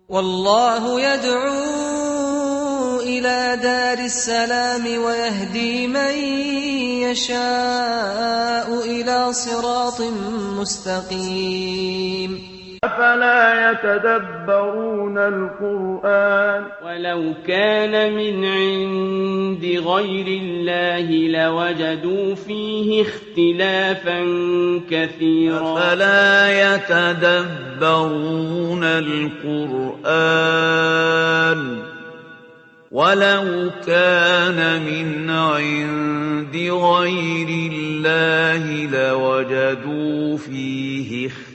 والله يدعو إلى دار السلام ويهدي من يشاء إلى صراط مستقيم أفلا يتدبرون القرآن ولو كان من عند غير الله لوجدوا فيه اختلافا كثيرا أفلا يتدبرون القرآن ولو كان من عند غير الله لوجدوا فيه اختلافا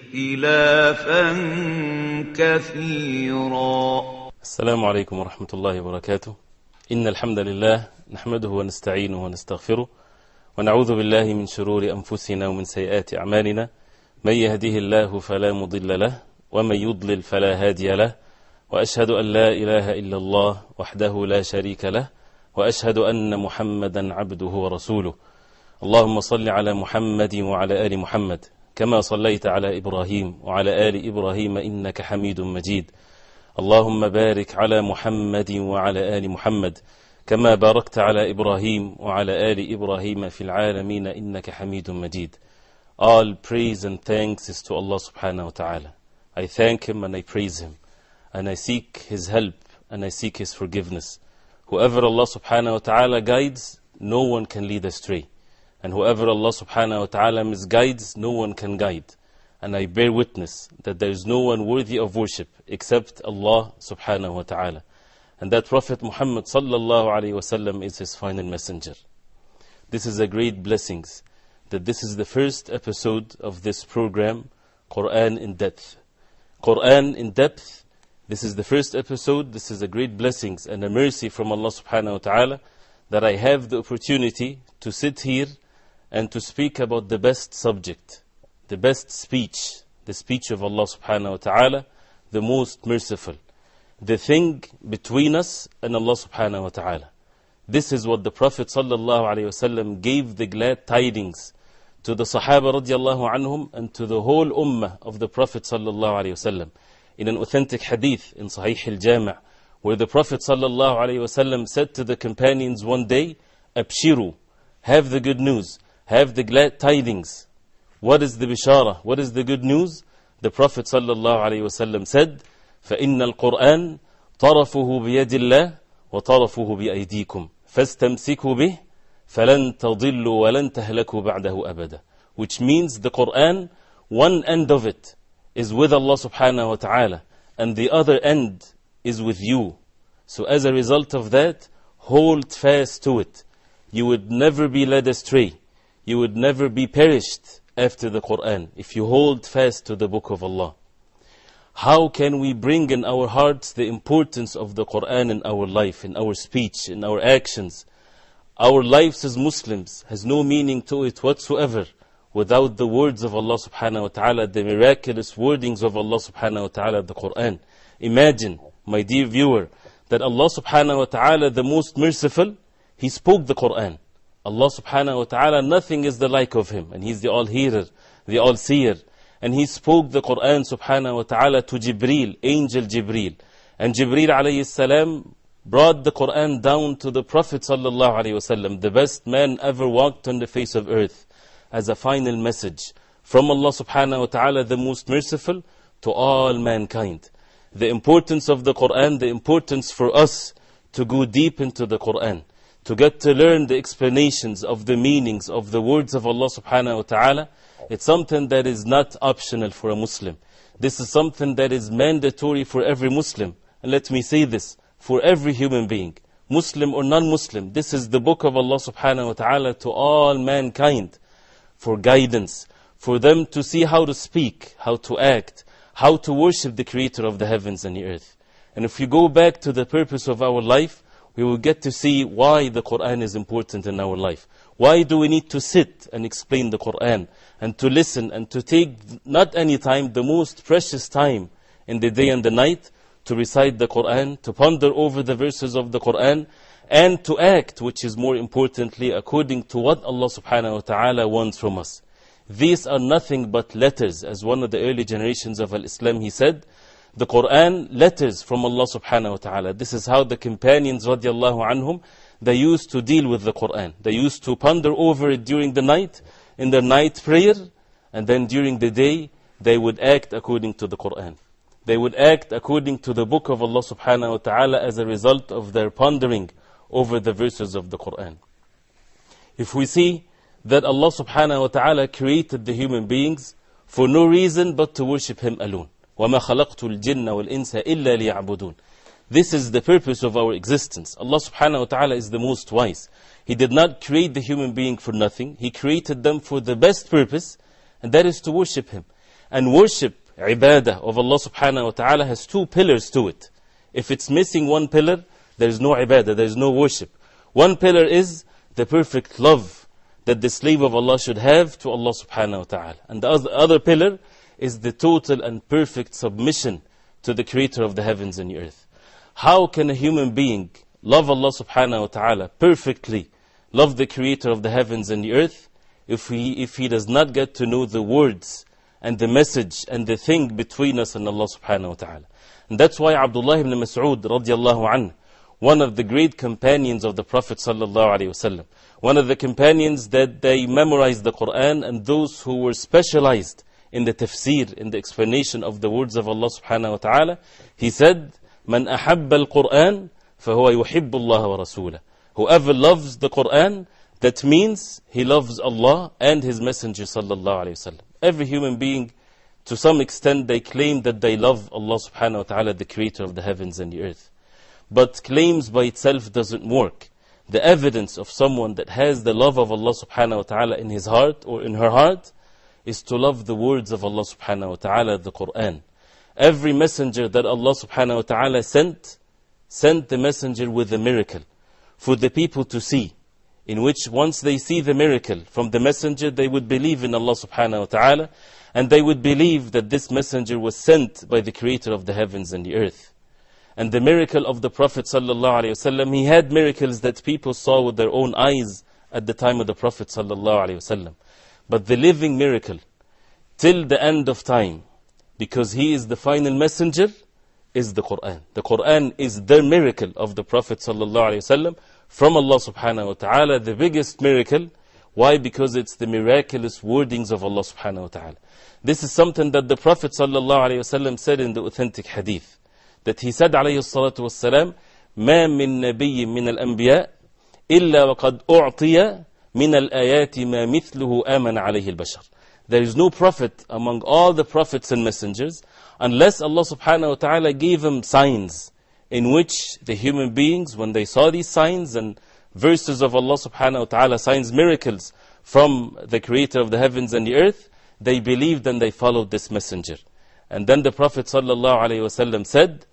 كثيرا. السلام عليكم ورحمة الله وبركاته. إن الحمد لله نحمده ونستعينه ونستغفره ونعوذ بالله من شرور أنفسنا ومن سيئات أعمالنا. من يهده الله فلا مضل له ومن يضلل فلا هادي له، وأشهد أن لا إله إلا الله وحده لا شريك له، وأشهد أن محمدا عبده ورسوله. اللهم صل على محمد وعلى آل محمد كما صليت على إبراهيم وعلى آل إبراهيم إنك حميد مجيد. اللهم بارك على محمد وعلى آل محمد كما باركت على إبراهيم وعلى آل إبراهيم في العالمين إنك حميد مجيد. All praise and thanks is to Allah subhanahu wa ta'ala. I thank Him and I praise Him, and I seek His help and I seek His forgiveness. Whoever Allah subhanahu wa ta'ala guides, no one can lead astray. And whoever Allah subhanahu wa ta'ala misguides, no one can guide. And I bear witness that there is no one worthy of worship except Allah subhanahu wa ta'ala. And that Prophet Muhammad sallallahu alayhi wa sallam is his final messenger. This is a great blessing that this is the first episode of this program, Qur'an in Depth. Qur'an in Depth, this is the first episode. This is a great blessing and a mercy from Allah subhanahu wa ta'ala that I have the opportunity to sit here and to speak about the best subject, the best speech, the speech of Allah subhanahu wa ta'ala, the most merciful, the thing between us and Allah subhanahu wa ta'ala. This is what the Prophet sallallahu alayhi wa sallam gave the glad tidings to the Sahaba radiallahu anhum and to the whole ummah of the Prophet sallallahu alayhi wa sallam. In an authentic hadith in Sahih al-Jami', where the Prophet sallallahu alayhi wa sallam said to the companions one day, Abshiru, have the good news, have the glad tidings. What is the bishara? What is the good news? The Prophet sallallahu alayhi wa sallam said, فَإِنَّ الْقُرْآنَ طَرَفُهُ بِيَدِ اللَّهِ وَطَرَفُهُ بِأَيْدِيكُمْ فَاسْتَمْسِكُوا بِهِ فَلَنْ تَضِلُّوا وَلَنْ تَهْلَكُوا بَعْدَهُ أَبَدًا. Which means the Qur'an, one end of it is with Allah subhanahu wa ta'ala, and the other end is with you. So as a result of that, hold fast to it. You would never be led astray. You would never be perished after the Qur'an if you hold fast to the book of Allah. How can we bring in our hearts the importance of the Qur'an in our life, in our speech, in our actions? Our lives as Muslims has no meaning to it whatsoever without the words of Allah subhanahu wa ta'ala, the miraculous wordings of Allah subhanahu wa ta'ala, the Qur'an. Imagine, my dear viewer, that Allah subhanahu wa ta'ala, the most merciful, He spoke the Qur'an. Allah subhanahu wa ta'ala, nothing is the like of Him, and He's the all-hearer, the all-seer. And He spoke the Qur'an subhanahu wa ta'ala to Jibreel, angel Jibreel. And Jibreel alayhi salam brought the Qur'an down to the Prophet sallallahu alayhi wa sallam, the best man ever walked on the face of earth, as a final message from Allah subhanahu wa ta'ala, the most merciful, to all mankind. The importance of the Qur'an, the importance for us to go deep into the Qur'an, to get to learn the explanations of the meanings of the words of Allah subhanahu wa ta'ala, it's something that is not optional for a Muslim. This is something that is mandatory for every Muslim. And let me say this, for every human being, Muslim or non-Muslim, this is the book of Allah subhanahu wa ta'ala to all mankind, for guidance, for them to see how to speak, how to act, how to worship the Creator of the heavens and the earth. And if you go back to the purpose of our life, we will get to see why the Qur'an is important in our life. Why do we need to sit and explain the Qur'an, and to listen and to take not any time, the most precious time in the day and the night, to recite the Qur'an, to ponder over the verses of the Qur'an, and to act, which is more importantly, according to what Allah subhanahu wa ta'ala wants from us. These are nothing but letters. As one of the early generations of Al-Islam, he said, The Qur'an, letters from Allah subhanahu wa ta'ala. This is how the companions radiallahu anhum, they used to deal with the Qur'an. They used to ponder over it during the night, in their night prayer, and then during the day, they would act according to the Qur'an. They would act according to the book of Allah subhanahu wa ta'ala as a result of their pondering over the verses of the Qur'an. If we see that Allah subhanahu wa ta'ala created the human beings for no reason but to worship Him alone. وَمَا خَلَقْتُ الْجِنَّ وَالْإِنسَ إِلَّا لِيَعْبُدُونَ. This is the purpose of our existence. Allah subhanahu wa ta'ala is the most wise. He did not create the human being for nothing. He created them for the best purpose, and that is to worship Him. And worship, ibadah of Allah subhanahu wa ta'ala has two pillars to it. If it's missing one pillar, there is no ibadah, there is no worship. One pillar is the perfect love that the slave of Allah should have to Allah subhanahu wa ta'ala. And the other pillar is the total and perfect submission to the Creator of the heavens and the earth. How can a human being love Allah subhanahu wa ta'ala perfectly, love the Creator of the heavens and the earth, if he does not get to know the words and the message and the thing between us and Allah subhanahu wa ta'ala? And that's why Abdullah ibn Mas'ud radiallahu anhu, one of the great companions of the Prophet sallallahu alaihi wasallam, one of the companions that they memorized the Qur'an, and those who were specialized in the tafsir, in the explanation of the words of Allah subhanahu wa ta'ala, he said, "Man ahabba al-Qur'an, fahuwa yuhibbu Allah wa rasulah." Whoever loves the Qur'an, that means he loves Allah and His Messenger sallallahu alaihi wasallam. Every human being, to some extent, they claim that they love Allah subhanahu wa ta'ala, the Creator of the heavens and the earth. But claims by itself doesn't work. The evidence of someone that has the love of Allah subhanahu wa ta'ala in his heart or in her heart is to love the words of Allah subhanahu wa ta'ala, the Qur'an. Every messenger that Allah subhanahu wa ta'ala sent the messenger with a miracle for the people to see, in which once they see the miracle from the messenger, they would believe in Allah subhanahu wa ta'ala, and they would believe that this messenger was sent by the Creator of the heavens and the earth. And the miracle of the Prophet sallallahu alaihi wasallam, he had miracles that people saw with their own eyes at the time of the Prophet sallallahu alaihi wasallam. But the living miracle, till the end of time, because he is the final messenger, is the Qur'an. The Qur'an is the miracle of the Prophet sallallahu alaihi wasallam from Allah subhanahu wa ta'ala, the biggest miracle. Why? Because it's the miraculous wordings of Allah subhanahu wa ta'ala. This is something that the Prophet sallallahu alaihi wasallam said in the authentic hadith. That he said عليه الصلاة والسلام, ما من نبي من الأنبياء إلا وقد أعطي من الآيات ما مثله آمن عليه البشر. There is no prophet among all the prophets and messengers unless Allah subhanahu wa ta'ala gave him signs in which the human beings, when they saw these signs and verses of Allah subhanahu wa ta'ala, signs, miracles from the Creator of the heavens and the earth, they believed and they followed this messenger. And then the Prophet sallallahu alaihi wasallam said,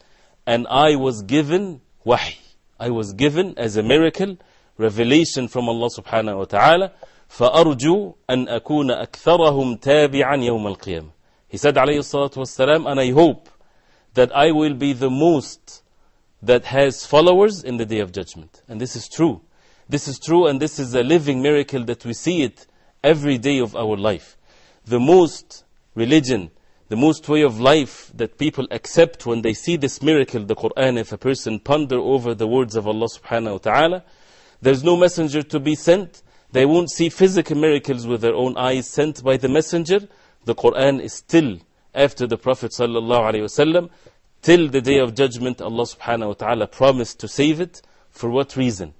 and I was given wahy. I was given as a miracle, revelation from Allah subhanahu wa ta'ala. فَأَرْجُو أَنْ أَكُونَ أَكْثَرَهُمْ تَابِعًا يَوْمَ الْقِيَامَةِ. He said alayhi salatu wassalam, and I hope that I will be the most that has followers in the Day of Judgment. And this is true. This is true, and this is a living miracle that we see it every day of our life. The most religion, the most way of life that people accept when they see this miracle, the Qur'an, if a person ponder over the words of Allah subhanahu wa ta'ala, there's no messenger to be sent. They won't see physical miracles with their own eyes sent by the messenger. The Qur'an is still after the Prophet sallallahu alaihi wasallam. Till the Day of Judgment, Allah subhanahu wa ta'ala promised to save it. For what reason?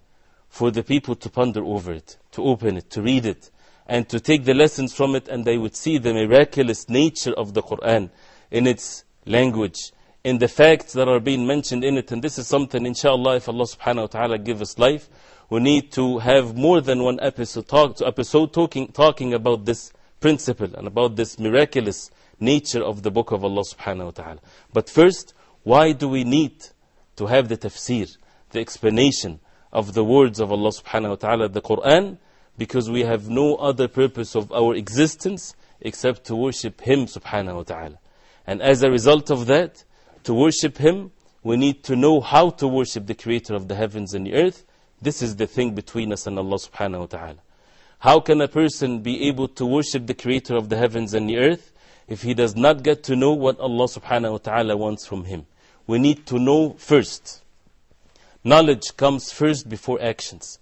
For the people to ponder over it, to open it, to read it, and to take the lessons from it, and they would see the miraculous nature of the Qur'an in its language, in the facts that are being mentioned in it. And this is something, inshallah, if Allah subhanahu wa ta'ala give us life, we need to have more than one episode talking about this principle and about this miraculous nature of the book of Allah subhanahu wa ta'ala. But first, why do we need to have the tafsir, the explanation of the words of Allah subhanahu wa ta'ala, the Qur'an? Because we have no other purpose of our existence except to worship Him subhanahu wa ta'ala. And as a result of that, to worship Him, we need to know how to worship the Creator of the heavens and the earth. This is the thing between us and Allah subhanahu wa ta'ala. How can a person be able to worship the Creator of the heavens and the earth if he does not get to know what Allah subhanahu wa ta'ala wants from him. We need to know first. Knowledge comes first before actions.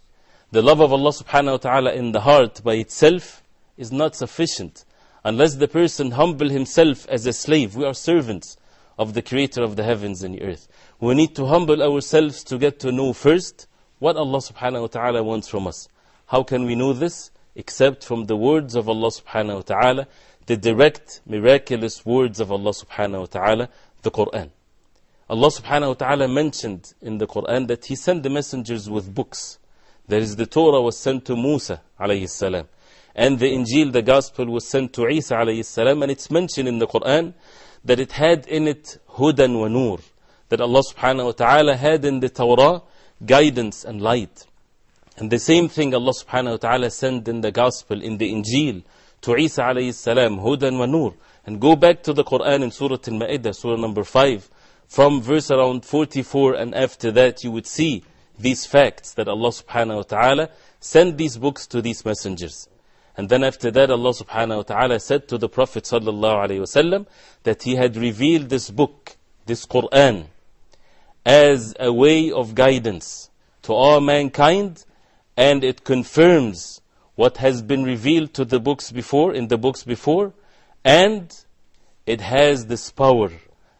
The love of Allah subhanahu wa ta'ala in the heart by itself is not sufficient unless the person humble himself as a slave. We are servants of the Creator of the heavens and the earth. We need to humble ourselves to get to know first what Allah subhanahu wa ta'ala wants from us. How can we know this? Except from the words of Allah subhanahu wa ta'ala, the direct, miraculous words of Allah subhanahu wa ta'ala, the Qur'an. Allah subhanahu wa ta'ala mentioned in the Qur'an that He sent the messengers with books. There is the Torah was sent to Musa alayhi salam, and the Injil, the Gospel, was sent to Isa alayhi salam, and it's mentioned in the Qur'an that it had in it hudan wa nur, that Allah subhanahu wa ta'ala had in the Torah guidance and light. And the same thing Allah subhanahu wa ta'ala sent in the Gospel, in the Injil, to Isa alayhi salam, hudan wa nur. And go back to the Qur'an in Surah Al-Ma'idah, Surah number 5, from verse around 44 and after that, you would see these facts that Allah subhanahu wa ta'ala sent these books to these messengers. And then after that, Allah subhanahu wa ta'ala said to the Prophet sallallahu alayhi wa sallam that He had revealed this book, this Qur'an, as a way of guidance to all mankind, and it confirms what has been revealed to the books before, in the books before, and it has this power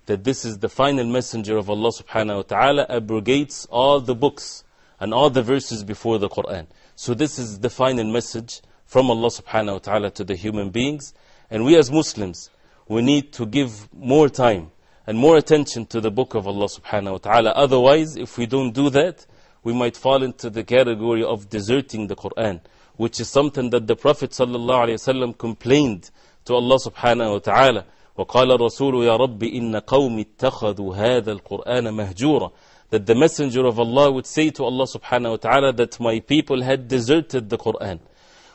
that this is the final messenger of Allah subhanahu wa ta'ala, abrogates all the books and all the verses before the Qur'an. So this is the final message from Allah subhanahu wa ta'ala to the human beings. And we as Muslims, we need to give more time and more attention to the book of Allah subhanahu wa ta'ala. Otherwise, if we don't do that, we might fall into the category of deserting the Qur'an, which is something that the Prophet sallallahu alayhi wa sallam complained to Allah subhanahu wa ta'ala. وَقَالَ الرَّسُولُ يَا رَبِّ إِنَّ قَوْمِ اتَّخَذُوا هَذَا الْقُرْآنَ مَهْجُورًا. That the Messenger of Allah would say to Allah subhanahu wa ta'ala that my people had deserted the Qur'an.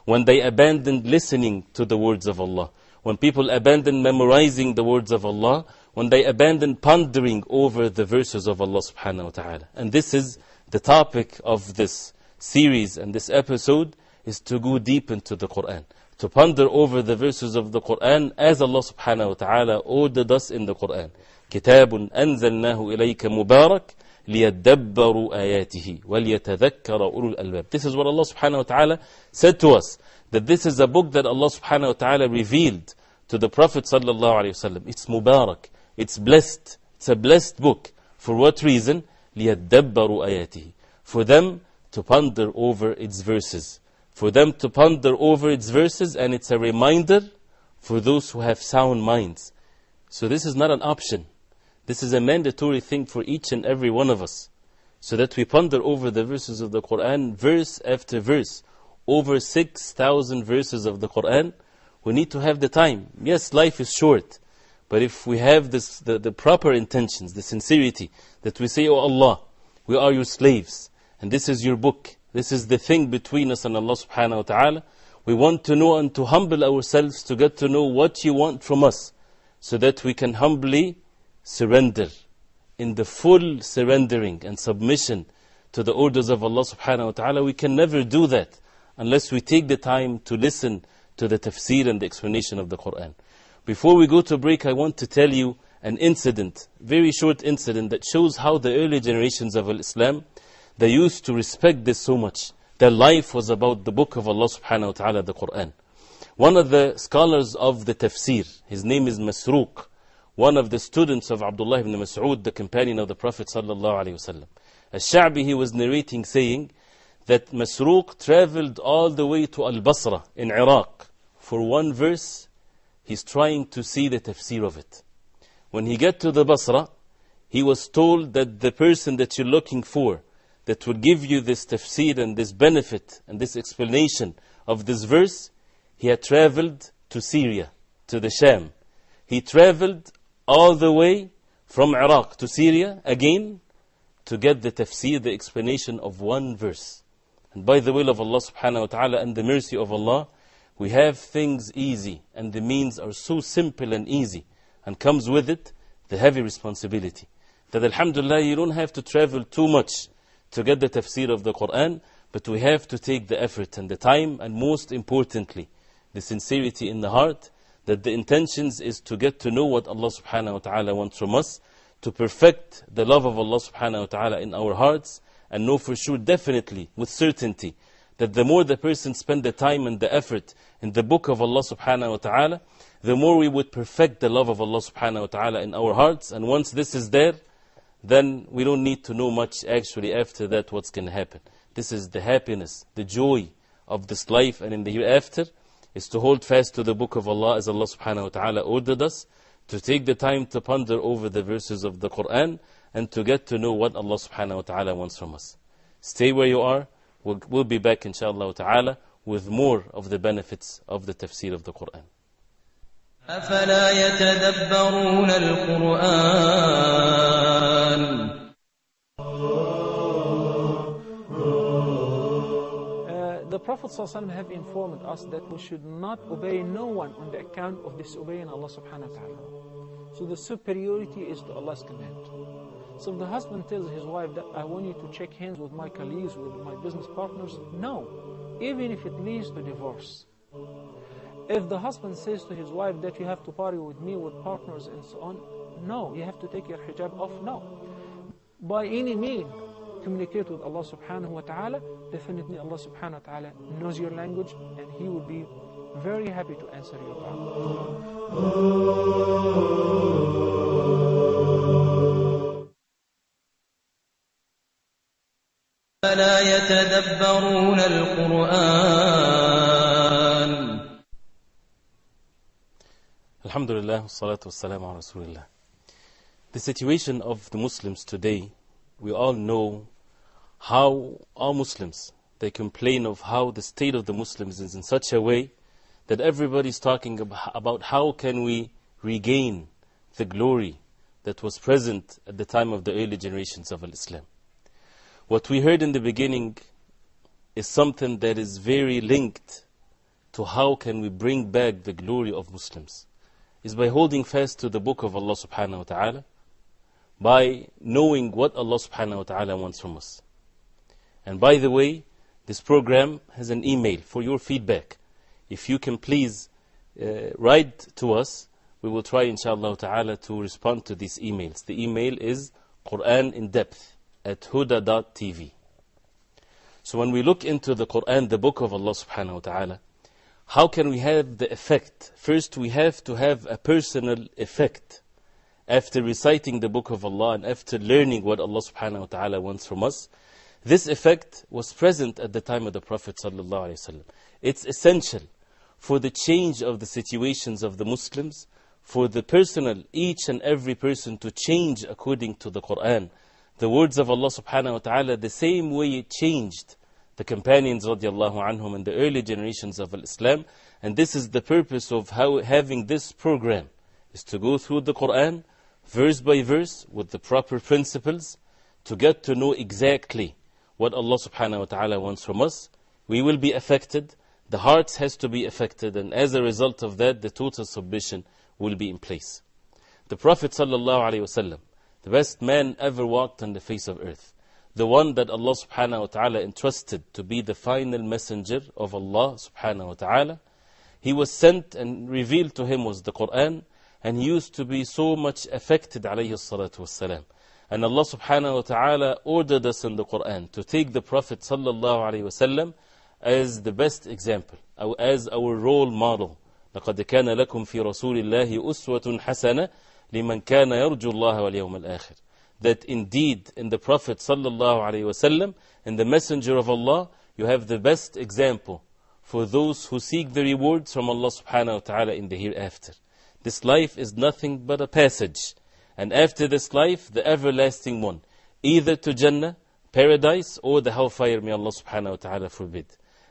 When they abandoned listening to the words of Allah, when people abandoned memorizing the words of Allah, when they abandoned pondering over the verses of Allah subhanahu wa ta'ala. And this is the topic of this series and this episode, is to go deep into the Qur'an, to ponder over the verses of the Qur'an as Allah subhanahu wa ta'ala ordered us in the Qur'an. كِتَابٌ أَنزَلْنَاهُ إِلَيْكَ مُبَارَكٌ لِيَدَّبَّرُوا آيَاتِهِ وَلْيَتَذَكَّرَ أُولُو الْأَلْبَابِ. This is what Allah subhanahu wa ta'ala said to us, that this is a book that Allah subhanahu wa ta'ala revealed to the Prophet sallallahu alayhi wa sallam. It's Mubarak, it's blessed, it's a blessed book. For what reason? لِيَدَّبَّرُوا آيَاتِهِ. For them to ponder over its verses. For them to ponder over its verses, and it's a reminder for those who have sound minds. So this is not an option. This is a mandatory thing for each and every one of us. So that we ponder over the verses of the Qur'an, verse after verse. Over 6,000 verses of the Qur'an. We need to have the time. Yes, life is short. But if we have this, the proper intentions, the sincerity, that we say, Oh Allah, we are your slaves, and this is your book. This is the thing between us and Allah subhanahu wa ta'ala. We want to know and to humble ourselves to get to know what you want from us, so that we can humbly surrender in the full surrendering and submission to the orders of Allah subhanahu wa ta'ala. We can never do that unless we take the time to listen to the tafsir and the explanation of the Qur'an. Before we go to break, I want to tell you an incident, very short incident, that shows how the early generations of Islam, they used to respect this so much. Their life was about the book of Allah subhanahu wa ta'ala, the Qur'an. One of the scholars of the tafsir, his name is Masruq, one of the students of Abdullah ibn Mas'ud, the companion of the Prophet sallallahu alayhi wa sallam. Al-Sha'bi, he was narrating, saying that Masruq traveled all the way to Al-Basra in Iraq. For one verse, he's trying to see the tafsir of it. When he got to the Basra, he was told that the person that you're looking for, that will give you this tafsir and this benefit and this explanation of this verse, he had traveled to Syria, to the Sham. He traveled all the way from Iraq to Syria again to get the tafsir, the explanation of one verse. And by the will of Allah subhanahu wa ta'ala and the mercy of Allah, we have things easy, and the means are so simple and easy, and comes with it the heavy responsibility. That alhamdulillah, you don't have to travel too much to get the tafsir of the Qur'an, but we have to take the effort and the time, and most importantly, the sincerity in the heart, that the intentions is to get to know what Allah subhanahu wa ta'ala wants from us, to perfect the love of Allah subhanahu wa ta'ala in our hearts, and know for sure, definitely, with certainty, that the more the person spend the time and the effort in the book of Allah subhanahu wa ta'ala, the more we would perfect the love of Allah subhanahu wa ta'ala in our hearts. And once this is there, then we don't need to know much actually after that what's going to happen. This is the happiness, the joy of this life and in the hereafter, is to hold fast to the book of Allah as Allah subhanahu wa ta'ala ordered us, to take the time to ponder over the verses of the Qur'an, and to get to know what Allah subhanahu wa ta'ala wants from us. Stay where you are. We'll be back inshallah ta'ala with more of the benefits of the tafsir of the Qur'an. أفلا يتدبرون القرآن The Prophet ﷺ have informed us that we should not obey no one on the account of disobeying Allah subhanahu wa ta'ala. So the superiority is to Allah's command. So if the husband tells his wife that I want you to shake hands with my colleagues, with my business partners, no, even if it leads to divorce. If the husband says to his wife that you have to party with me, with partners and so on, no, you have to take your hijab off, no. By any means, communicate with Allah subhanahu wa ta'ala. Definitely Allah subhanahu wa ta'ala knows your language, and He will be very happy to answer your dua. أفلا يتدبرون القرآن Alhamdulillah, wassalatu wassalamu ala Rasulillah. The situation of the Muslims today, we all know how all Muslims, they complain of how the state of the Muslims is in such a way that everybody is talking about how can we regain the glory that was present at the time of the early generations of Islam. What we heard in the beginning is something that is very linked to how can we bring back the glory of Muslims. Is by holding fast to the book of Allah subhanahu wa ta'ala, by knowing what Allah subhanahu wa ta'ala wants from us. And by the way, this program has an email for your feedback. If you can please write to us, we will try inshallah ta'ala to respond to these emails. The email is quranindepth@huda.tv. So when we look into the Qur'an, the book of Allah subhanahu wa ta'ala, how can we have the effect? First, we have to have a personal effect. After reciting the book of Allah and after learning what Allah subhanahu wa ta'ala wants from us, this effect was present at the time of the Prophet sallallahu alaihi wasallam. It's essential for the change of the situations of the Muslims, for the personal, each and every person to change according to the Qur'an. The words of Allah subhanahu wa ta'ala, the same way it changed the companions radiallahu anhum in the early generations of Islam. And this is the purpose of having this program, is to go through the Qur'an verse by verse with the proper principles to get to know exactly what Allah subhanahu wa ta'ala wants from us. We will be affected, the hearts has to be affected, and as a result of that, the total submission will be in place. The Prophet sallallahu alaihi wasallam, the best man ever walked on the face of earth, the one that Allah subhanahu wa ta'ala entrusted to be the final messenger of Allah subhanahu wa ta'ala, he was sent and revealed to him was the Qur'an, and he used to be so much affected alayhi salatu wassalam. And Allah subhanahu wa ta'ala ordered us in the Qur'an to take the Prophet sallallahu alayhi wasallam as the best example, as our role model. لَقَدْ كَانَ لَكُمْ فِي رَسُولِ اللَّهِ أُسْوَةٌ حَسَنَةٌ لِمَنْ كَانَ يَرْجُو اللَّهَ وَالْيَوْمَ الْآخِرِ. That indeed in the Prophet sallallahu alayhi wasallam, in the Messenger of Allah, you have the best example for those who seek the rewards from Allah subhanahu wa ta'ala in the hereafter. This life is nothing but a passage. And after this life, the everlasting one, either to Jannah, paradise, or the hellfire, may Allah subhanahu wa ta'ala forbid.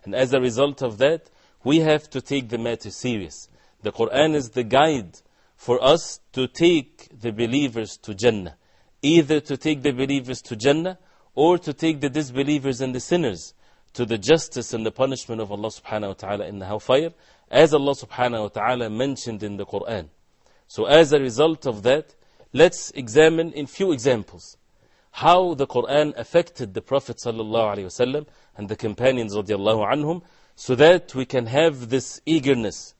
And as a result of that, we have to take the matter serious. The Qur'an is the guide for us to take the believers to Jannah. Either to take the believers to Jannah, or to take the disbelievers and the sinners to the justice and the punishment of Allah subhanahu wa ta'ala in the hellfire, as Allah subhanahu wa ta'ala mentioned in the Qur'an. So as a result of that, let's examine in few examples how the Qur'an affected the Prophet sallallahu alaihi wasallam and the companions radiallahu anhum, so that we can have this eagerness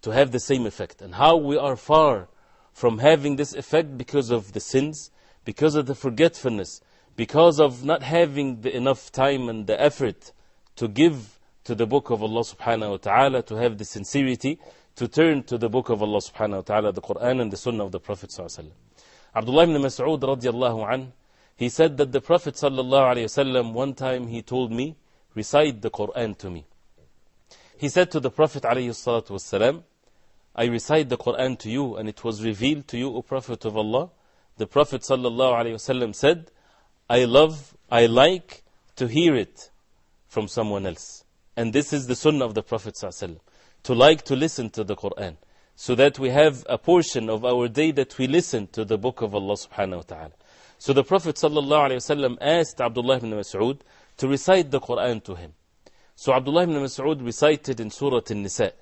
to have the same effect. And how we are far from having this effect because of the sins, because of the forgetfulness, because of not having the enough time and the effort to give to the book of Allah subhanahu wa ta'ala, to have the sincerity, to turn to the book of Allah subhanahu wa ta'ala, the Qur'an and the Sunnah of the Prophet sallallahu alaihi wasallam. Abdullah ibn Mas'ud radiallahu anh, he said that the Prophet sallallahu alaihi wasallam, one time he told me, recite the Qur'an to me. He said to the Prophet alayhi salatu wasalam, I recite the Qur'an to you and it was revealed to you, O Prophet of Allah. The Prophet sallallahu alaihi wasallam said, I like to hear it from someone else. And this is the sunnah of the Prophet sallallahu alaihi wasallam, to like to listen to the Qur'an, so that we have a portion of our day that we listen to the book of Allah subhanahu wa ta'ala. So the Prophet sallallahu alaihi wasallam asked Abdullah ibn Mas'ud to recite the Qur'an to him. So Abdullah ibn Mas'ud recited in Surah An-Nisa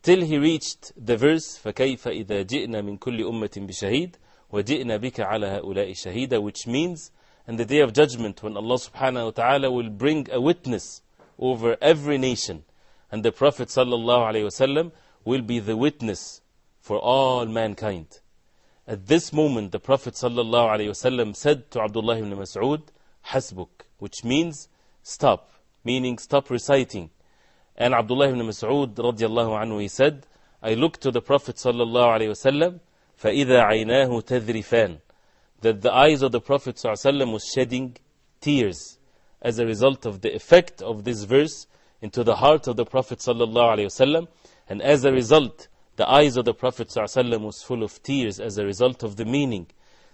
till he reached the verse فَكَيْفَ إِذَا جِئْنَا مِنْ كُلِّ أُمَّةٍ بِشَهِيدٍ وَجِئْنَا بِكَ عَلَى هَؤُلَاءِ شَهِيدًا, which means on the day of judgment when Allah subhanahu wa ta'ala will bring a witness over every nation, and the Prophet sallallahu alaihi wasallam will be the witness for all mankind. At this moment the Prophet sallallahu alaihi wasallam said to Abdullah ibn Mas'ud, Hasbuk, which means stop, meaning stop reciting. And Abdullah ibn Mas'ud radiallahu anhu, he said, I looked to the Prophet sallallahu alaihi wasallam, فَإِذَا عَيْنَاهُ تَذْرِفَانِ, that the eyes of the Prophet sallallahu alaihi wasallam was shedding tears as a result of the effect of this verse into the heart of the Prophet sallallahu alaihi wasallam. And as a result, the eyes of the Prophet sallallahu alaihi wasallam was full of tears as a result of the meaning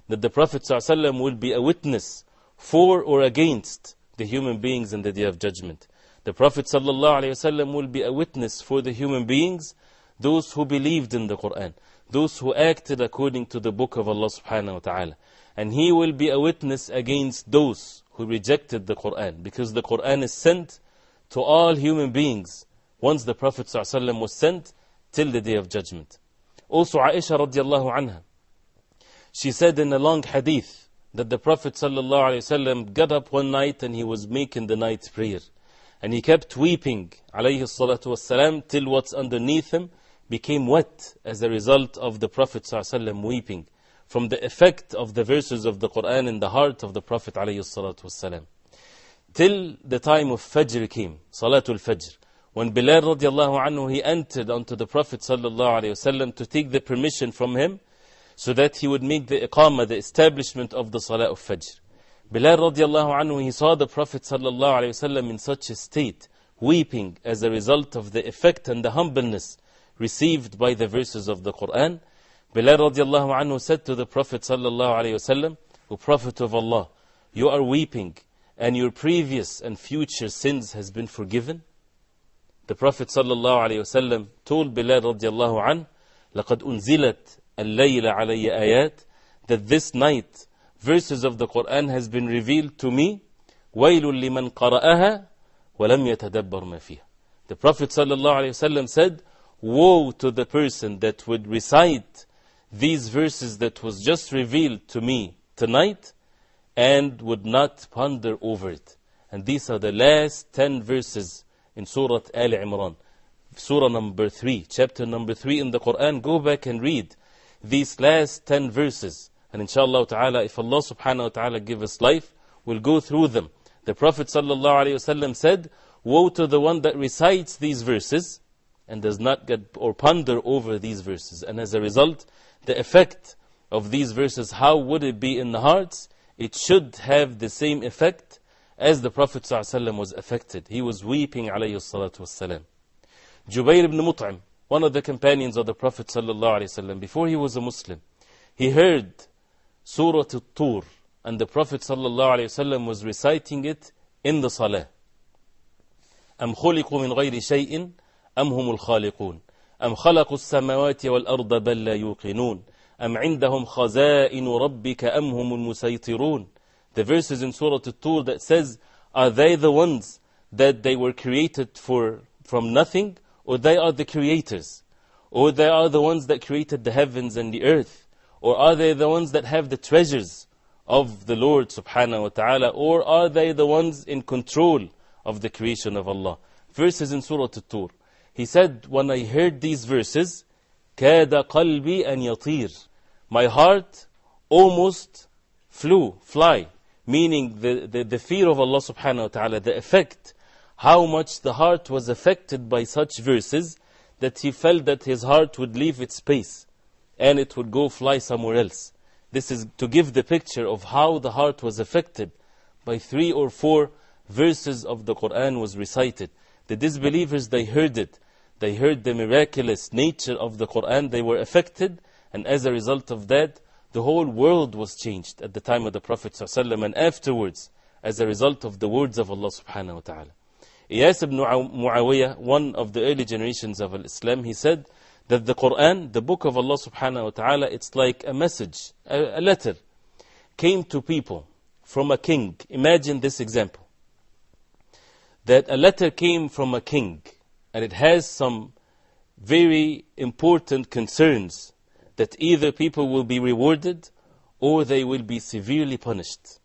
that the Prophet sallallahu alaihi wasallam will be a witness for or against the human beings in the Day of Judgment. The Prophet sallallahu alaihi wasallam will be a witness for the human beings, those who believed in the Qur'an, those who acted according to the book of Allah subhanahu wa ta'ala. And he will be a witness against those who rejected the Qur'an, because the Qur'an is sent to all human beings once the Prophet ﷺ was sent till the Day of Judgment. Also Aisha radiallahu anha, she said in a long hadith that the Prophet ﷺ got up one night and he was making the night prayer. And he kept weeping alayhi salatu wassalam till what's underneath him became wet as a result of the Prophet ﷺ weeping, from the effect of the verses of the Qur'an in the heart of the Prophet alayhi salatu wassalam. Till the time of Fajr came, Salatul Fajr, when Bilal radiallahu anhu, he entered onto the Prophet sallallahu alayhi wasallam to take the permission from him so that he would make the iqamah, the establishment of the Salah of Fajr. Bilal radiallahu anhu, he saw the Prophet sallallahu alayhi wasallam in such a state, weeping as a result of the effect and the humbleness received by the verses of the Qur'an. Bilal radiallahu anhu said to the Prophet sallallahu alayhi wasallam, O Prophet of Allah, you are weeping and your previous and future sins has been forgiven? The Prophet sallallahu alayhi wasallam told Bilal radiallahu anhu, لَقَدْ أُنزِلَتْ اللَّيْلَ عَلَيَّ آيَاتٍ, that this night verses of the Qur'an has been revealed to me. وَيْلٌ لِمَنْ قَرَأَهَا وَلَمْ يَتَدَبَّرْ مَا فِيهَا. The Prophet sallallahu alayhi wasallam said, woe to the person that would recite these verses that was just revealed to me tonight and would not ponder over it. And these are the last 10 verses in Surah Al Imran, Surah number 3, chapter number 3 in the Qur'an. Go back and read these last 10 verses, and inshallah ta'ala, if Allah subhanahu wa ta'ala give us life, we'll go through them. The Prophet sallallahu alayhi wasallam said, woe to the one that recites these verses and does not get or ponder over these verses. And as a result, the effect of these verses, how would it be in the hearts? It should have the same effect as the Prophet ﷺ was affected. He was weeping alayhi salatu wassalam. Jubayr ibn Mut'im, one of the companions of the Prophet ﷺ, before he was a Muslim, he heard Surah At-Tur, and the Prophet ﷺ was reciting it in the Salah. أَمْ خُلِقُوا مِنْ غَيْرِ شَيْءٍ أَمْ هُمُ الْخَالِقُونَ أَمْ خَلَقُوا السَّمَاوَاتِ وَالْأَرْضَ بَلْ لَا يُوقِنُونَ أَمْ عِنْدَهُمْ خَزَائِنُ رَبِّكَ أَمْ هُمُ الْمُسَيْطِرُونَ. The verses in Surah At-Tur that says, are they the ones that they were created from nothing, or they are the creators? Or they are the ones that created the heavens and the earth? Or are they the ones that have the treasures of the Lord subhanahu wa ta'ala? Or are they the ones in control of the creation of Allah? Verses in Surah At-Tur. He said, when I heard these verses, كَادَ قَلْبِي أَنْ يَطِيرُ, my heart almost fly, meaning the fear of Allah subhanahu wa ta'ala, the effect, how much the heart was affected by such verses, that he felt that his heart would leave its space and it would go fly somewhere else. This is to give the picture of how the heart was affected by 3 or 4 verses of the Qur'an was recited. The disbelievers, they heard it. They heard the miraculous nature of the Qur'an. They were affected, and as a result of that, the whole world was changed at the time of the Prophet ﷺ and afterwards, as a result of the words of Allah subhanahu wa ta'ala. Iyas ibn Muawiyah, one of the early generations of Islam, he said that the Qur'an, the book of Allah subhanahu wa ta'ala, it's like a message, a letter, came to people from a king. Imagine this example, that a letter came from a king, and it has some very important concerns, that either people will be rewarded or they will be severely punished.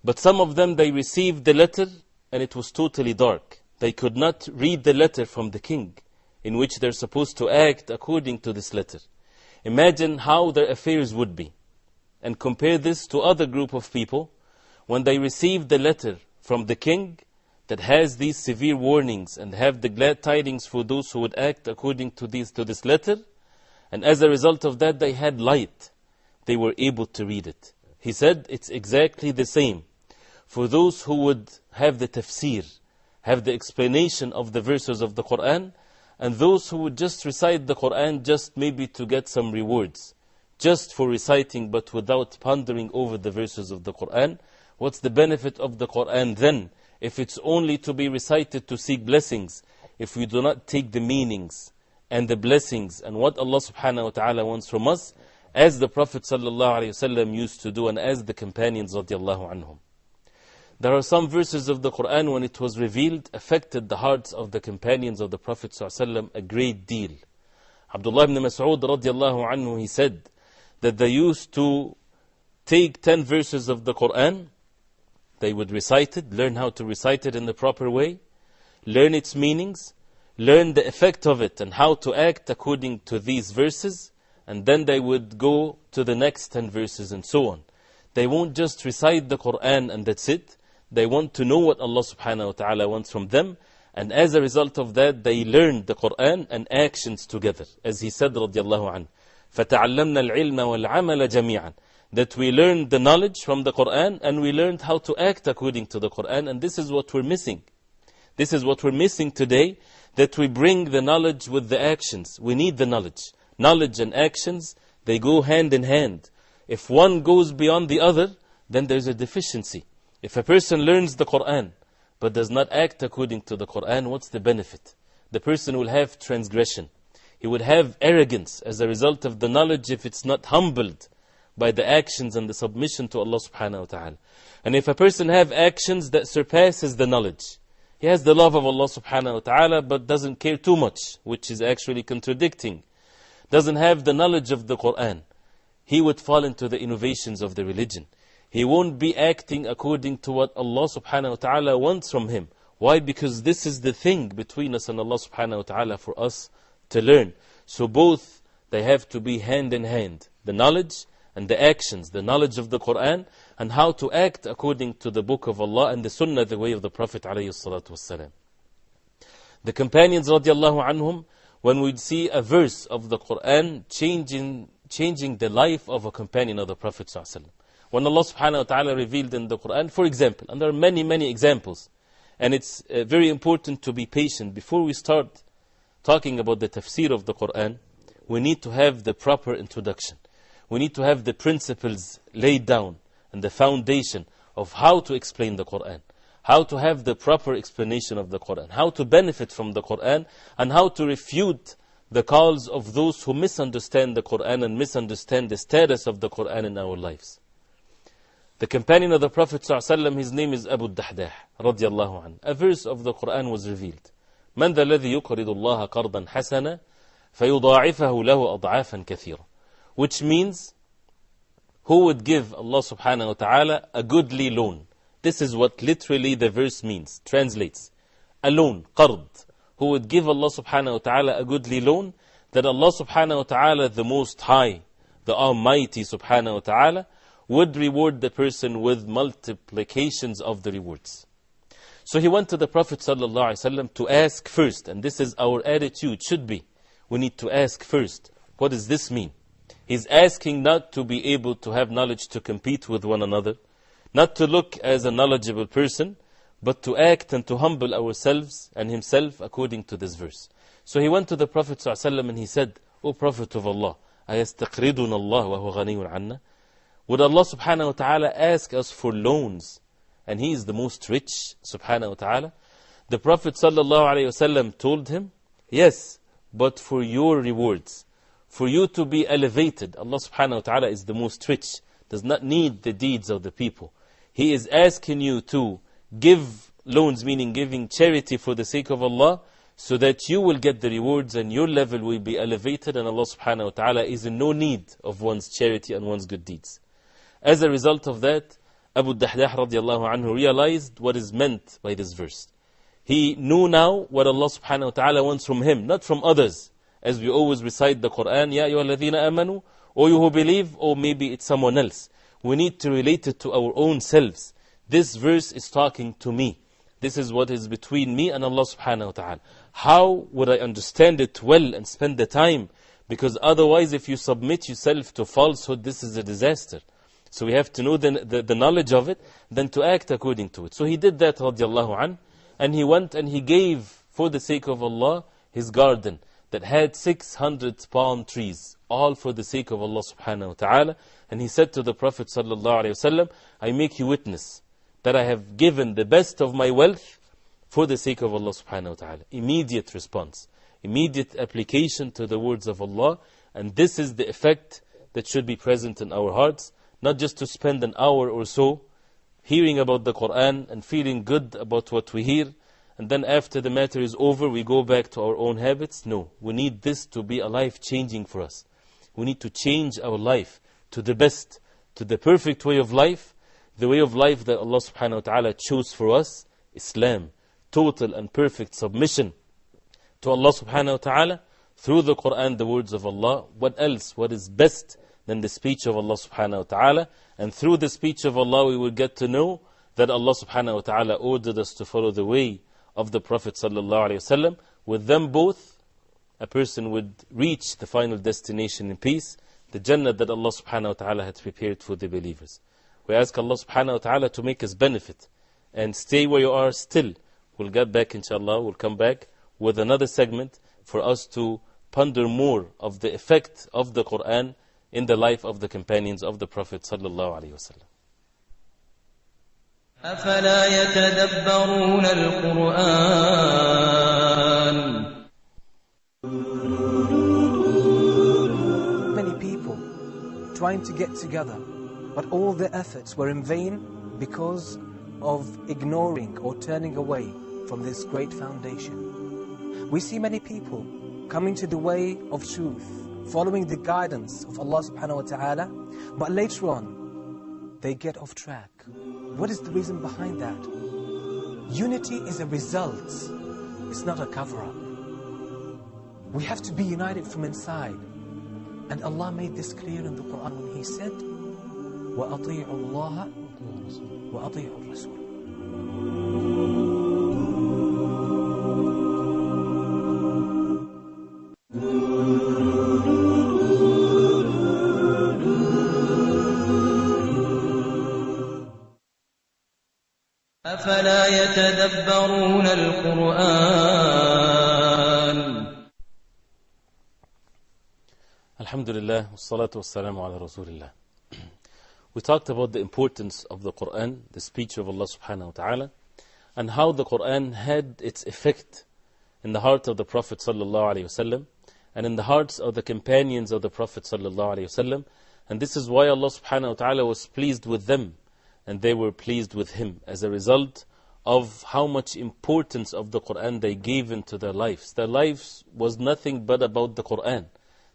But some of them, they received the letter and it was totally dark. They could not read the letter from the king, in which they're supposed to act according to this letter. Imagine how their affairs would be. And compare this to other group of people, when they received the letter from the king that has these severe warnings and have the glad tidings for those who would act according to this letter, and as a result of that they had light, they were able to read it. He said it's exactly the same for those who would have the tafsir, have the explanation of the verses of the Qur'an, and those who would just recite the Qur'an just maybe to get some rewards, just for reciting but without pondering over the verses of the Qur'an. What's the benefit of the Qur'an then, if it's only to be recited to seek blessings, if we do not take the meanings and the blessings and what Allah subhanahu wa ta'ala wants from us, as the Prophet sallallahu alayhi wasallam used to do and as the companions radiallahu anhum. There are some verses of the Qur'an, when it was revealed, affected the hearts of the companions of the Prophet sallallahu alayhi wasallam a great deal. Abdullah ibn Mas'ud radiallahu anhu, he said that they used to take 10 verses of the Qur'an, they would recite it, learn how to recite it in the proper way, learn its meanings, learn the effect of it and how to act according to these verses, and then they would go to the next 10 verses and so on. They won't just recite the Qur'an and that's it. They want to know what Allah subhanahu wa ta'ala wants from them, and as a result of that they learned the Qur'an and actions together. As he said radiallahu anhu, فَتَعَلَّمْنَا الْعِلْمَ وَالْعَمَلَ جَمِيعًا, that we learned the knowledge from the Qur'an and we learned how to act according to the Qur'an. And this is what we're missing. This is what we're missing today, that we bring the knowledge with the actions. We need the knowledge. Knowledge and actions, they go hand in hand. If one goes beyond the other, then there's a deficiency. If a person learns the Qur'an but does not act according to the Qur'an, what's the benefit? The person will have transgression. He would have arrogance as a result of the knowledge if it's not humbled by the actions and the submission to Allah subhanahu wa ta'ala. And if a person have actions that surpasses the knowledge, he has the love of Allah subhanahu wa ta'ala but doesn't care too much, which is actually contradicting, doesn't have the knowledge of the Qur'an, he would fall into the innovations of the religion. He won't be acting according to what Allah subhanahu wa ta'ala wants from him. Why? Because this is the thing between us and Allah subhanahu wa ta'ala for us to learn. So both, they have to be hand in hand. The knowledge and the actions, the knowledge of the Qur'an and how to act according to the book of Allah and the sunnah, the way of the Prophet alayhi salatu wassalam. The companions radiallahu anhum, when we'd see a verse of the Qur'an changing the life of a companion of the Prophet sallallahu alaihi wasallam. When Allah subhanahu wa ta'ala revealed in the Qur'an, for example, and there are many, many examples, and it's very important to be patient. Before we start talking about the tafsir of the Qur'an, we need to have the proper introduction. We need to have the principles laid down and the foundation of how to explain the Qur'an, how to have the proper explanation of the Qur'an, how to benefit from the Qur'an, and how to refute the calls of those who misunderstand the Qur'an and misunderstand the status of the Qur'an in our lives. The companion of the Prophet ﷺ, his name is Abu Dahdah radiallahu anhu. A verse of the Qur'an was revealed. مَنْ ذَا الَّذِي يُقْرِضُ اللَّهَ قَرْضًا حَسَنًا فَيُضَاعِفَهُ لَهُ أَضْعَافًا كَثِيرًا, which means, who would give Allah subhanahu wa ta'ala a goodly loan? This is what literally the verse means, translates. A loan, qard. who would give Allah subhanahu wa ta'ala a goodly loan, that Allah subhanahu wa ta'ala, the Most High, the Almighty subhanahu wa ta'ala, would reward the person with multiplications of the rewards. So he went to the Prophet sallallahu alaihi wasallam to ask first, and this is our attitude, should be. We need to ask first. What does this mean? He's asking not to be able to have knowledge to compete with one another, not to look as a knowledgeable person, but to act and to humble ourselves and himself according to this verse. So he went to the Prophet ﷺ and he said, O Prophet of Allah, أَيَسْتَقْرِضُنَ اللَّهُ وَهُوَ غَنِيٌّ عَنَّا? Would Allah subhanahu wa ta'ala ask us for loans? And He is the most rich, subhanahu wa ta'ala. The Prophet ﷺ told him, yes, but for your rewards, for you to be elevated. Allah subhanahu wa ta'ala is the most rich, does not need the deeds of the people. He is asking you to give loans, meaning giving charity for the sake of Allah, so that you will get the rewards and your level will be elevated, and Allah subhanahu wa ta'ala is in no need of one's charity and one's good deeds. As a result of that, Abu Dahdah radiallahu anhu realized what is meant by this verse. He knew now what Allah subhanahu wa ta'ala wants from him, not from others. As we always recite the Qur'an, Ya ayyuhalladhina amanu, or you who believe, or maybe it's someone else. We need to relate it to our own selves. This verse is talking to me. This is what is between me and Allah subhanahu wa ta'ala. How would I understand it well and spend the time? Because otherwise, if you submit yourself to falsehood, this is a disaster. So we have to know the knowledge of it, then to act according to it. So he did that, radiallahu anh, and he went and he gave, for the sake of Allah, his garden that had 600 palm trees, all for the sake of Allah subhanahu wa ta'ala. And he said to the Prophet sallallahu alayhi wasallam, I make you witness that I have given the best of my wealth for the sake of Allah subhanahu wa ta'ala. Immediate response, immediate application to the words of Allah. And this is the effect that should be present in our hearts. Not just to spend an hour or so hearing about the Qur'an and feeling good about what we hear, and then after the matter is over, we go back to our own habits. No, we need this to be a life-changing for us. We need to change our life to the best, to the perfect way of life, the way of life that Allah subhanahu wa ta'ala chose for us, Islam, total and perfect submission to Allah subhanahu wa ta'ala, through the Qur'an, the words of Allah. What else? What is best than the speech of Allah subhanahu wa ta'ala? And through the speech of Allah, we will get to know that Allah subhanahu wa ta'ala ordered us to follow the way of the Prophet sallallahu alayhi wasallam. With them both, a person would reach the final destination in peace, the Jannah that Allah subhanahu wa ta'ala had prepared for the believers. We ask Allah subhanahu wa ta'ala to make us benefit and stay where you are still. We'll get back, inshallah, we'll come back with another segment for us to ponder more of the effect of the Qur'an in the life of the companions of the Prophet sallallahu alaihi wasallam. أفلا يتدبرون القرآن. Many people trying to get together, but all their efforts were in vain because of ignoring or turning away from this great foundation. We see many people coming to the way of truth, following the guidance of Allah subhanahu wa ta'ala, but later on, they get off track. What is the reason behind that? Unity is a result. It's not a cover-up. We have to be united from inside. And Allah made this clear in the Qur'an when He said, وَأَطِيعُوا اللَّهَ وَأَطِيعُوا الرَّسُولَ. أفلا يتدبرون القرآن. Alhamdulillah, wassalatu wassalamu ala rasulillah. We talked about the importance of the Qur'an, the speech of Allah subhanahu wa ta'ala, and how the Qur'an had its effect in the heart of the Prophet sallallahu alayhi wasallam, and in the hearts of the companions of the Prophet sallallahu alayhi wasallam. And this is why Allah subhanahu wa ta'ala was pleased with them, and they were pleased with Him, as a result of how much importance of the Qur'an they gave into their lives. Their lives was nothing but about the Qur'an.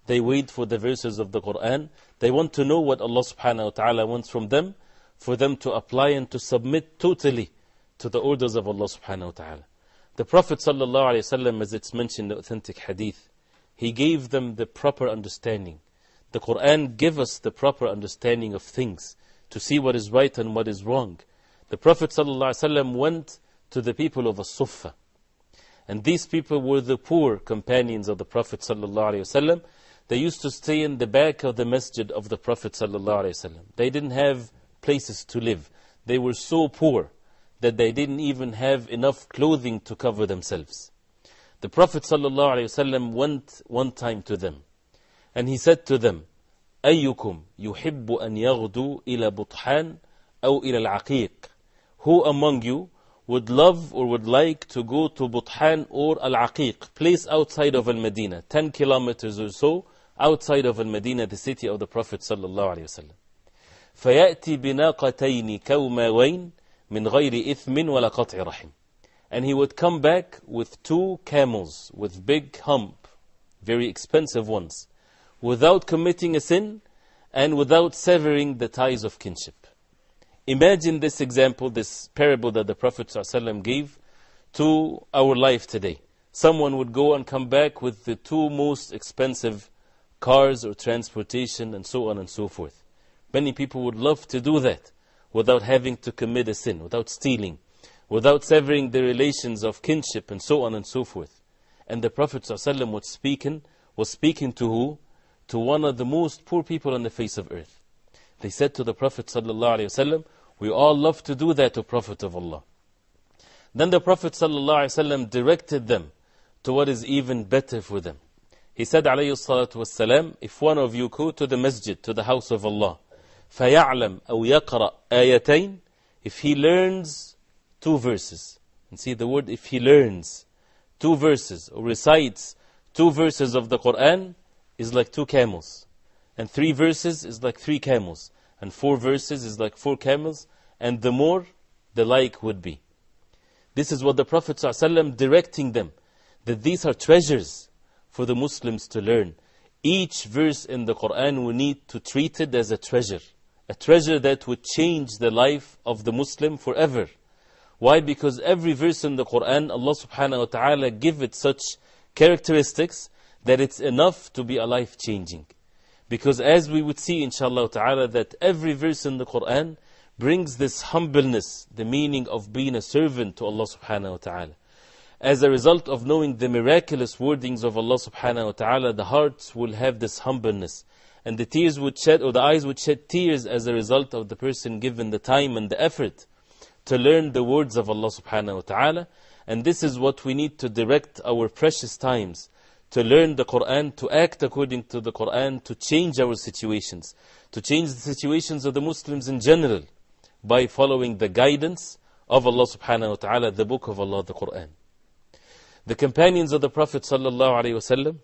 They wait for the verses of the Qur'an. They want to know what Allah subhanahu wa ta'ala wants from them, for them to apply and to submit totally to the orders of Allah subhanahu wa ta'ala. The Prophet ﷺ, as it's mentioned in the authentic hadith, he gave them the proper understanding. The Qur'an gives us the proper understanding of things, to see what is right and what is wrong. The Prophet ﷺ went to the people of As-Suffah. And these people were the poor companions of the Prophet ﷺ. They used to stay in the back of the masjid of the Prophet ﷺ. They didn't have places to live. They were so poor that they didn't even have enough clothing to cover themselves. The Prophet ﷺ went one time to them, and he said to them, أيكم يحب أن يغدو إلى بطحان أو إلى العقيق? Who among you would love or would like to go to Buthan or Al-Aqiq, place outside of Al-Madinah, 10 kilometers or so outside of Al-Madinah, the city of the Prophet sallallahu alaihi wasallam. فَيَأْتِي بِنَاقَتَيْنِ كَوْمَوَيْنِ مِنْ غَيْرِ إِثْمٍ وَلَا قَطْعِ رَحِمٍ. And he would come back with 2 camels with big hump, very expensive ones, without committing a sin and without severing the ties of kinship. Imagine this example, this parable that the Prophet ﷺ gave to our life today. Someone would go and come back with the 2 most expensive cars or transportation and so on and so forth. Many people would love to do that without having to commit a sin, without stealing, without severing the relations of kinship and so on and so forth. And the Prophet ﷺ was speaking to who? To one of the most poor people on the face of earth. They said to the Prophet ﷺ, we all love to do that, O Prophet of Allah. Then the Prophet ﷺ directed them to what is even better for them. He said, alayhi salatu wassalam, if one of you go to the masjid, to the house of Allah, فَيَعْلَمْ أَوْ يَقْرَأْ آيَتَيْن, if he learns 2 verses, and see the word, if he learns 2 verses, or recites 2 verses of the Qur'an, is like 2 camels. And 3 verses is like 3 camels. And 4 verses is like 4 camels. And the more, the like would be. This is what the Prophet ﷺ directing them, that these are treasures for the Muslims to learn. Each verse in the Qur'an, we need to treat it as a treasure that would change the life of the Muslim forever. Why? Because every verse in the Qur'an, Allah subhanahu wa ta'ala give it such characteristics that it's enough to be a life-changing. Because as we would see inshallah ta'ala, that every verse in the Qur'an brings this humbleness, the meaning of being a servant to Allah subhanahu wa ta'ala. As a result of knowing the miraculous wordings of Allah subhanahu wa ta'ala, the hearts will have this humbleness. And the tears would shed, or the eyes would shed tears as a result of the person given the time and the effort to learn the words of Allah subhanahu wa ta'ala. And this is what we need to direct our precious times, to learn the Qur'an, to act according to the Qur'an, to change our situations, to change the situations of the Muslims in general, by following the guidance of Allah subhanahu wa ta'ala, the book of Allah, the Qur'an. The companions of the Prophet sallallahu alaihi wasallam,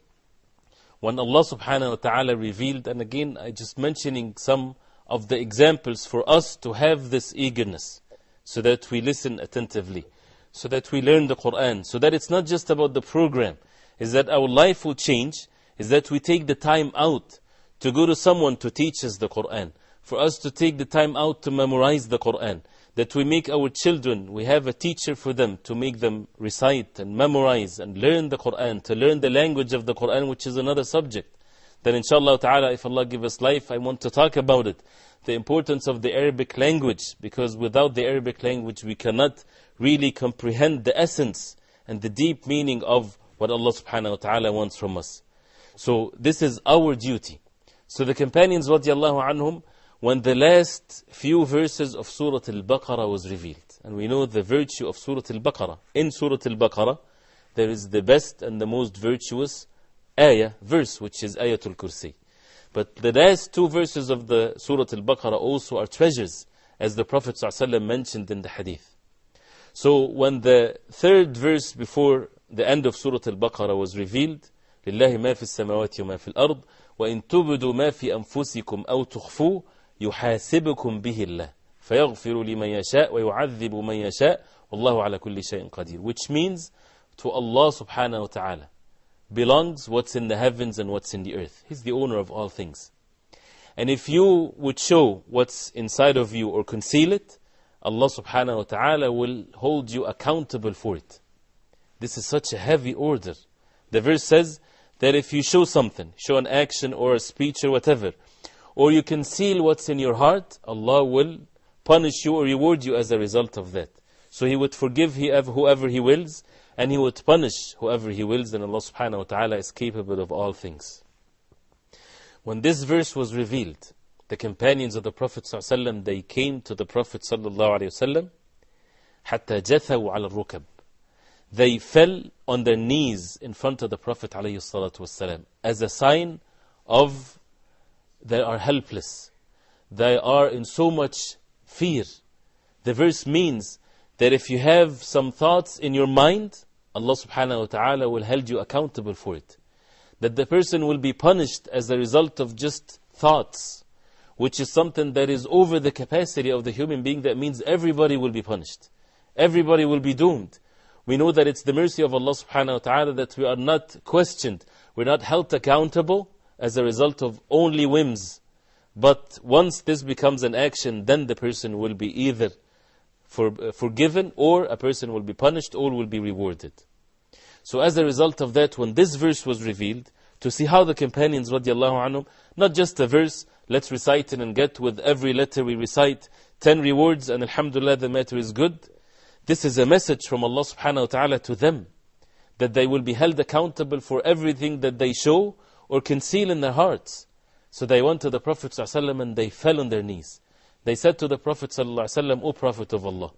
when Allah subhanahu wa ta'ala revealed, and again I just mentioning some of the examples for us to have this eagerness, so that we listen attentively, so that we learn the Qur'an, so that it's not just about the program, is that our life will change, is that we take the time out to go to someone to teach us the Qur'an, for us to take the time out to memorize the Qur'an, that we make our children, we have a teacher for them to make them recite and memorize and learn the Qur'an, to learn the language of the Qur'an, which is another subject. Then inshallah ta'ala, if Allah give us life, I want to talk about it. The importance of the Arabic language, because without the Arabic language we cannot really comprehend the essence and the deep meaning of what Allah subhanahu wa ta'ala wants from us. So this is our duty. So the companions radiallahu anhum, when the last few verses of Surah Al-Baqarah was revealed, and we know the virtue of Surah Al-Baqarah. In Surah Al-Baqarah, there is the best and the most virtuous verse, which is Ayatul Kursi. But the last 2 verses of the Surah Al-Baqarah also are treasures, as the Prophet ﷺ mentioned in the hadith. So when the 3rd verse before the end of Surah Al-Baqarah was revealed, لِلَّهِ مَا فِي السَّمَاوَاتِ وَمَا فِي الْأَرْضِ وَإِن تُبْدُوا مَا فِي أَنفُسِكُمْ أَوْ تُخْفُوا يُحَاسِبُكُمْ بِهِ اللَّهِ فَيَغْفِرُ لِمَنْ يَشَاءُ وَيُعَذِّبُ مَنْ يَشَاءُ وَاللَّهُ عَلَى كُلِّ شَيْءٍ قَدِيرٌ. Which means, to Allah subhanahu wa ta'ala belongs what's in the heavens and what's in the earth. He's the owner of all things. And if you would show what's inside of you or conceal it, Allah subhanahu wa ta'ala will hold you accountable for it. This is such a heavy order. The verse says that if you show something, show an action or a speech or whatever, or you conceal what's in your heart, Allah will punish you or reward you as a result of that. So He would forgive whoever He wills, and He would punish whoever He wills, and Allah subhanahu wa ta'ala is capable of all things. When this verse was revealed, the companions of the Prophet ﷺ, they came to the Prophet ﷺ, حَتَّى جَثَوْا عَلَى الرُّكَبِ. They fell on their knees in front of the Prophet ﷺ as a sign of they are helpless. They are in so much fear. The verse means that if you have some thoughts in your mind, Allah subhanahu wa ta'ala will hold you accountable for it. That the person will be punished as a result of just thoughts, which is something that is over the capacity of the human being. That means everybody will be punished. Everybody will be doomed. We know that it's the mercy of Allah subhanahu wa ta'ala that we are not questioned. We're not held accountable as a result of only whims. But once this becomes an action, then the person will be either forgiven, or a person will be punished, or will be rewarded. So as a result of that, when this verse was revealed, to see how the companions radiallahu anhum, not just a verse, let's recite it and get with every letter we recite 10 rewards and alhamdulillah the matter is good. This is a message from Allah subhanahu wa ta'ala to them, that they will be held accountable for everything that they show or conceal in their hearts. So they went to the Prophet ﷺ and they fell on their knees. They said to the Prophet ﷺ, O Prophet of Allah,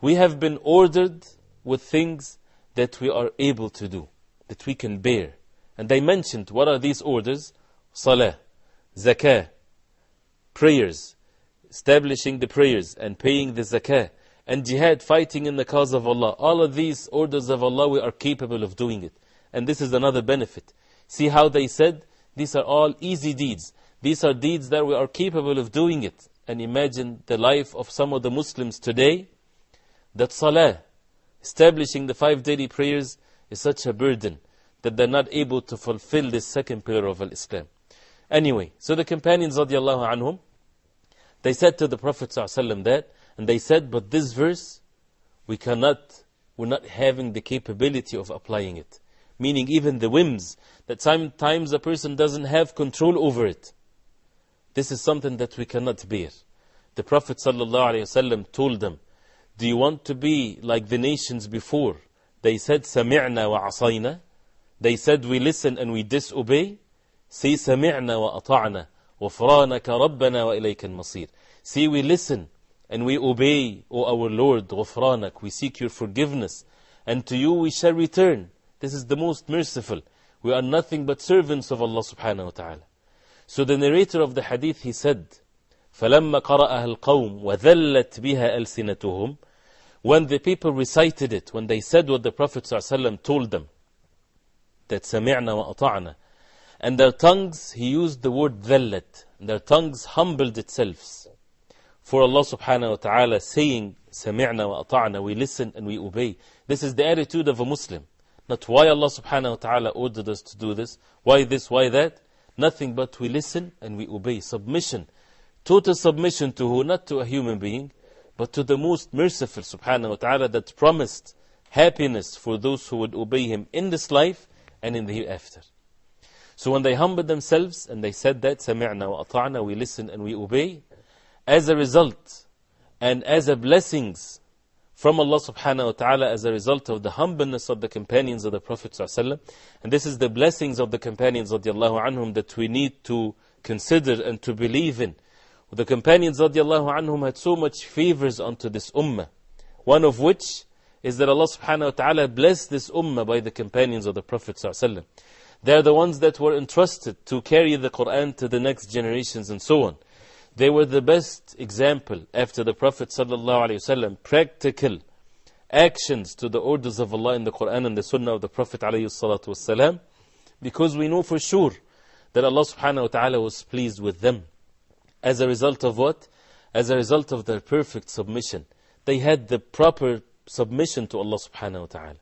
we have been ordered with things that we are able to do, that we can bear. And they mentioned, what are these orders? Salah, zakah, prayers, establishing the prayers and paying the zakah, and jihad, fighting in the cause of Allah. All of these orders of Allah, we are capable of doing it. And this is another benefit. See how they said, these are all easy deeds. These are deeds that we are capable of doing it. And imagine the life of some of the Muslims today, that salah, establishing the 5 daily prayers, is such a burden that they're not able to fulfill this second pillar of Islam. Anyway, so the companions radiallahu anhum, they said to the Prophet ﷺ that, and they said, but this verse, we're not having the capability of applying it. Meaning even the whims, that sometimes a person doesn't have control over it. This is something that we cannot bear. The Prophet ﷺ told them, do you want to be like the nations before? They said, سَمِعْنَا وَعَصَيْنَا. They said, we listen and we disobey. Say, سَمِعْنَا وَأَطَعْنَا وَفْرَانَكَ رَبَّنَا وَإِلَيْكَ الْمَصِيرِ. See, we listen and we obey, O our Lord, غُفْرَانَك. We seek your forgiveness, and to you we shall return. This is the most merciful. We are nothing but servants of Allah subhanahu wa ta'ala. So the narrator of the hadith, he said, فَلَمَّا قَرَأَهَا الْقَوْمُ وَذَلَّتْ بِهَا أَلْسِنَتُهُمْ. When the people recited it, when they said what the Prophet ﷺ told them, that سَمِعْنَا وَأَطَعْنَا, and their tongues, he used the word ذَلَّت, their tongues humbled itself for Allah subhanahu wa ta'ala, saying, سَمِعْنَا وَأَطَعْنَا, we listen and we obey. This is the attitude of a Muslim. Not why Allah subhanahu wa ta'ala ordered us to do this, why this, why that. Nothing but we listen and we obey. Submission. Total submission to who? Not to a human being, but to the most merciful subhanahu wa ta'ala, that promised happiness for those who would obey Him in this life and in the hereafter. So when they humbled themselves and they said that, سَمِعْنَا وَأَطَعْنَا, we listen and we obey, as a result and as a blessings from Allah subhanahu wa ta'ala, as a result of the humbleness of the companions of the Prophet ﷺ. And this is the blessings of the companions radiallahu anhum that we need to consider and to believe in. The companions radiallahu anhum had so much favors unto this ummah. One of which is that Allah subhanahu wa ta'ala blessed this ummah by the companions of the Prophet ﷺ. They are the ones that were entrusted to carry the Qur'an to the next generations and so on. They were the best example after the Prophet ﷺ, practical actions to the orders of Allah in the Qur'an and the Sunnah of the Prophet ﷺ, because we know for sure that Allah subhanahu wa ta'ala was pleased with them. As a result of what? As a result of their perfect submission. They had the proper submission to Allah subhanahu wa ta'ala.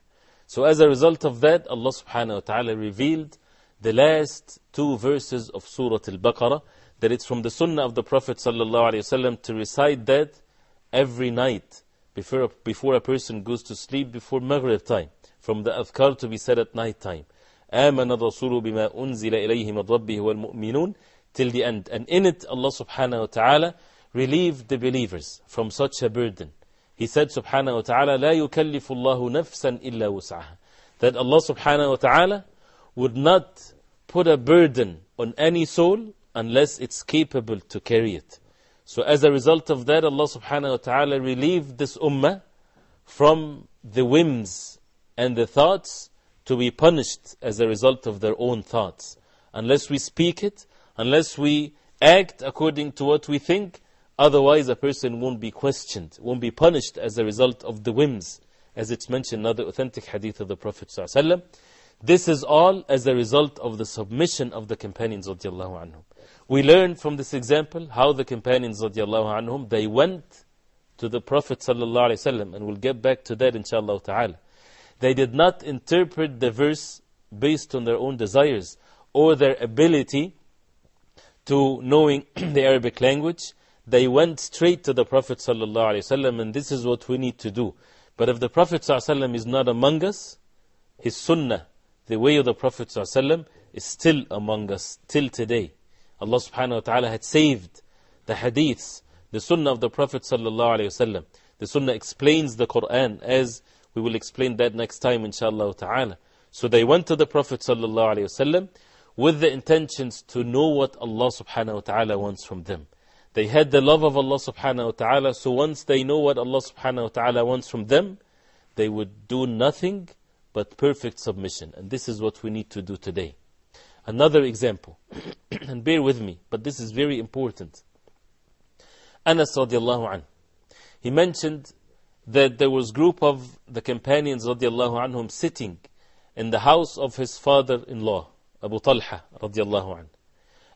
So as a result of that, Allah subhanahu wa ta'ala revealed the last 2 verses of Surah Al-Baqarah, that it's from the Sunnah of the Prophet ﷺ to recite that every night before a person goes to sleep, before Maghrib time. from the adhkar to be said at night time. آمن الرسول بما أنزل إليه من ربه والمؤمنون, till the end. And in it, Allah subhanahu wa ta'ala relieved the believers from such a burden. He said subhanahu wa ta'ala, لا يكلف الله نفسا إلا وسعها. That Allah subhanahu wa ta'ala would not put a burden on any soul unless it's capable to carry it. So as a result of that, Allah subhanahu wa ta'ala relieved this ummah from the whims and the thoughts to be punished as a result of their own thoughts. Unless we speak it, unless we act according to what we think, otherwise a person won't be questioned, won't be punished as a result of the whims, as it's mentioned in another authentic hadith of the Prophet ﷺ. This is all as a result of the submission of the companions radiallahu anhum. We learn from this example how the companions radiallahu anhum, they went to the Prophet sallallahu alaihi wasallam, and we'll get back to that inshallah ta'ala. They did not interpret the verse based on their own desires or their ability to knowing the Arabic language. They went straight to the Prophet sallallahu alaihi wasallam, and this is what we need to do. But if the Prophet sallallahu alaihi wasallam is not among us, his sunnah, the way of the Prophet sallallahu alaihi wasallam, is still among us till today. Allah subhanahu wa ta'ala had saved the hadiths, the sunnah of the Prophet sallallahu alaihi wasallam. The sunnah explains the Qur'an, as we will explain that next time inshallah ta'ala. So they went to the Prophet sallallahu alaihi wasallam with the intentions to know what Allah subhanahu wa ta'ala wants from them. They had the love of Allah subhanahu wa ta'ala, so once they know what Allah subhanahu wa ta'ala wants from them, they would do nothing but perfect submission. And this is what we need to do today. Another example, and bear with me, but this is very important. Anas radiallahu anhu, he mentioned that there was a group of the companions radiallahu anhum sitting in the house of his father-in-law, Abu Talha radiallahu anhu,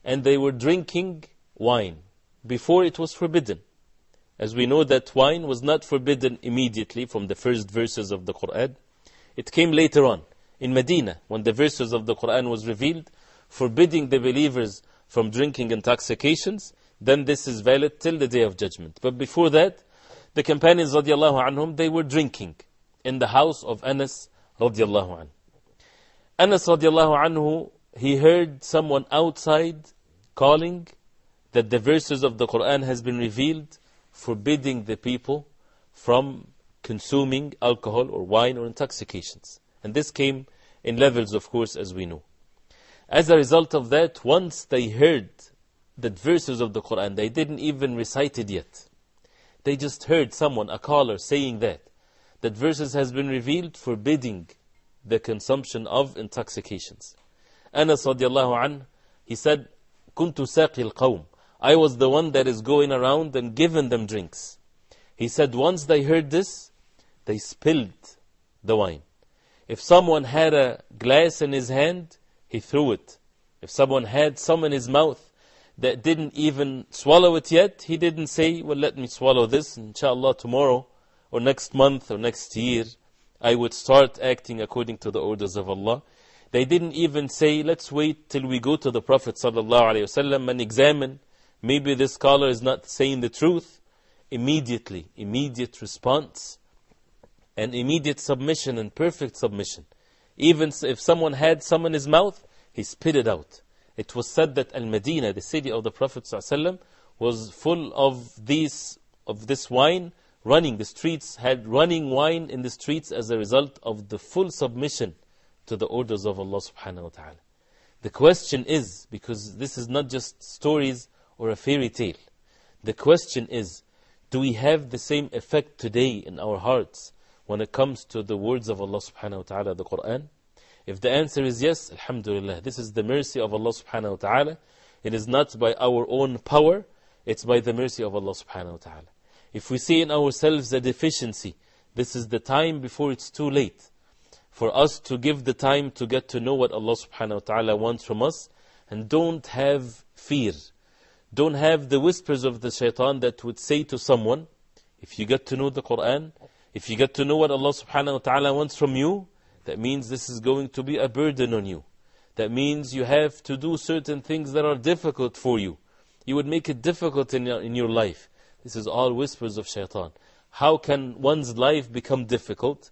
and they were drinking wine before it was forbidden. As we know that wine was not forbidden immediately from the first verses of the Qur'an. It came later on in Medina when the verses of the Qur'an was revealed, forbidding the believers from drinking intoxications. Then this is valid till the day of judgment. But before that, the companions radiallahu anhum, they were drinking in the house of Anas radiallahu anhu. Anas radiallahu anhu, he heard someone outside calling that the verses of the Qur'an has been revealed, forbidding the people from consuming alcohol or wine or intoxications. And this came in levels, of course, as we know. As a result of that, once they heard the verses of the Qur'an, they didn't even recite it yet. They just heard someone, a caller, saying that verses has been revealed forbidding the consumption of intoxications. Anas radiallahu anhu, he said, كنت ساقي القوم, I was the one that is going around and giving them drinks. He said once they heard this, they spilled the wine. If someone had a glass in his hand, he threw it. If someone had some in his mouth that didn't even swallow it yet, he didn't say, well, let me swallow this, inshallah tomorrow or next month or next year I would start acting according to the orders of Allah. They didn't even say, let's wait till we go to the Prophet ﷺ and examine, maybe this scholar is not saying the truth. Immediately, immediate response and immediate submission and perfect submission. Even if someone had some in his mouth, he spit it out. It was said that Al-Madinah, the city of the Prophet ﷺ, was full of this wine running. The streets had running wine in the streets as a result of the full submission to the orders of Allah subhanahu wa ta'ala. The question is, because this is not just stories or a fairy tale, the question is, do we have the same effect today in our hearts when it comes to the words of Allah subhanahu wa ta'ala, the Qur'an? If the answer is yes, alhamdulillah, this is the mercy of Allah subhanahu wa ta'ala. It is not by our own power, it's by the mercy of Allah subhanahu wa ta'ala. If we see in ourselves a deficiency, this is the time before it's too late for us to give the time to get to know what Allah subhanahu wa ta'ala wants from us. And don't have fear. Don't have the whispers of the shaitan that would say to someone, if you get to know the Qur'an, if you get to know what Allah subhanahu wa ta'ala wants from you, that means this is going to be a burden on you. That means you have to do certain things that are difficult for you. You would make it difficult in your life. This is all whispers of shaitan. How can one's life become difficult?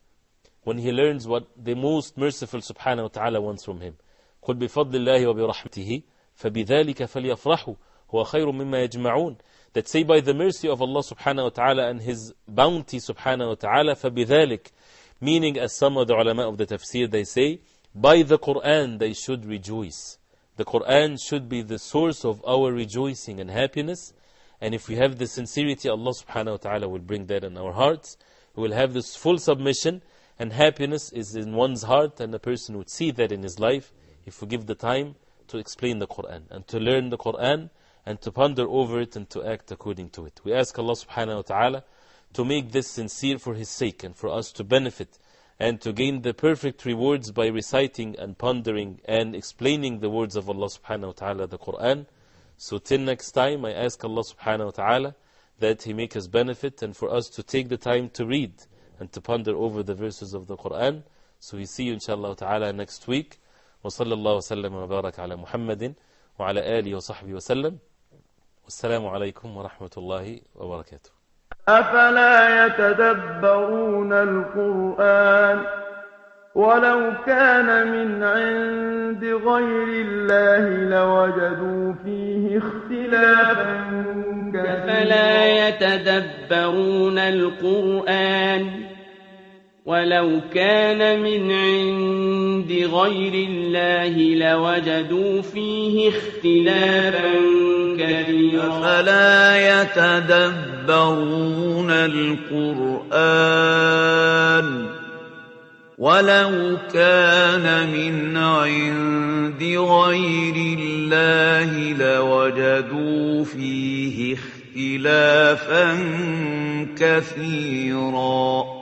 when he learns what the most merciful subhanahu wa ta'ala wants from him. قُلْ بِفَضْلِ اللَّهِ وَبِرَحْمَتِهِ فَبِذَلِكَ فَلْيَفْرَحُوا هُوَ خَيْرٌ مِمَّا يَجْمَعُونَ. That say by the mercy of Allah subhanahu wa ta'ala and His bounty subhanahu wa ta'ala, فَبِذَلِكَ, meaning as some of the ulama of the tafsir they say, by the Qur'an they should rejoice. The Qur'an should be the source of our rejoicing and happiness. And if we have the sincerity, Allah subhanahu wa ta'ala will bring that in our hearts. We will have this full submission, and happiness is in one's heart, and a person would see that in his life if we give the time to explain the Qur'an and to learn the Qur'an and to ponder over it and to act according to it. We ask Allah subhanahu wa ta'ala to make this sincere for His sake and for us to benefit and to gain the perfect rewards by reciting and pondering and explaining the words of Allah subhanahu wa ta'ala, the Qur'an. So till next time, I ask Allah subhanahu wa ta'ala that He make us benefit and for us to take the time to read and to ponder over the verses of the Qur'an. So we see you inshallah ta'ala next week. وصلى الله وسلم وبارك على محمد وعلى آله وصحبه وسلم. والسلام عليكم ورحمة الله وبركاته. أفلا يتدبرون القرآن ولو كان من عند غير الله لوجدوا فيه اختلافا كثيرا. أفلا يتدبرون القرآن ولو كان من عند غير الله لوجدوا فيه اختلافا كثيرا. أفلا يتدبرون القرآن ولو كان من عند غير الله لوجدوا فيه اختلافا كثيرا.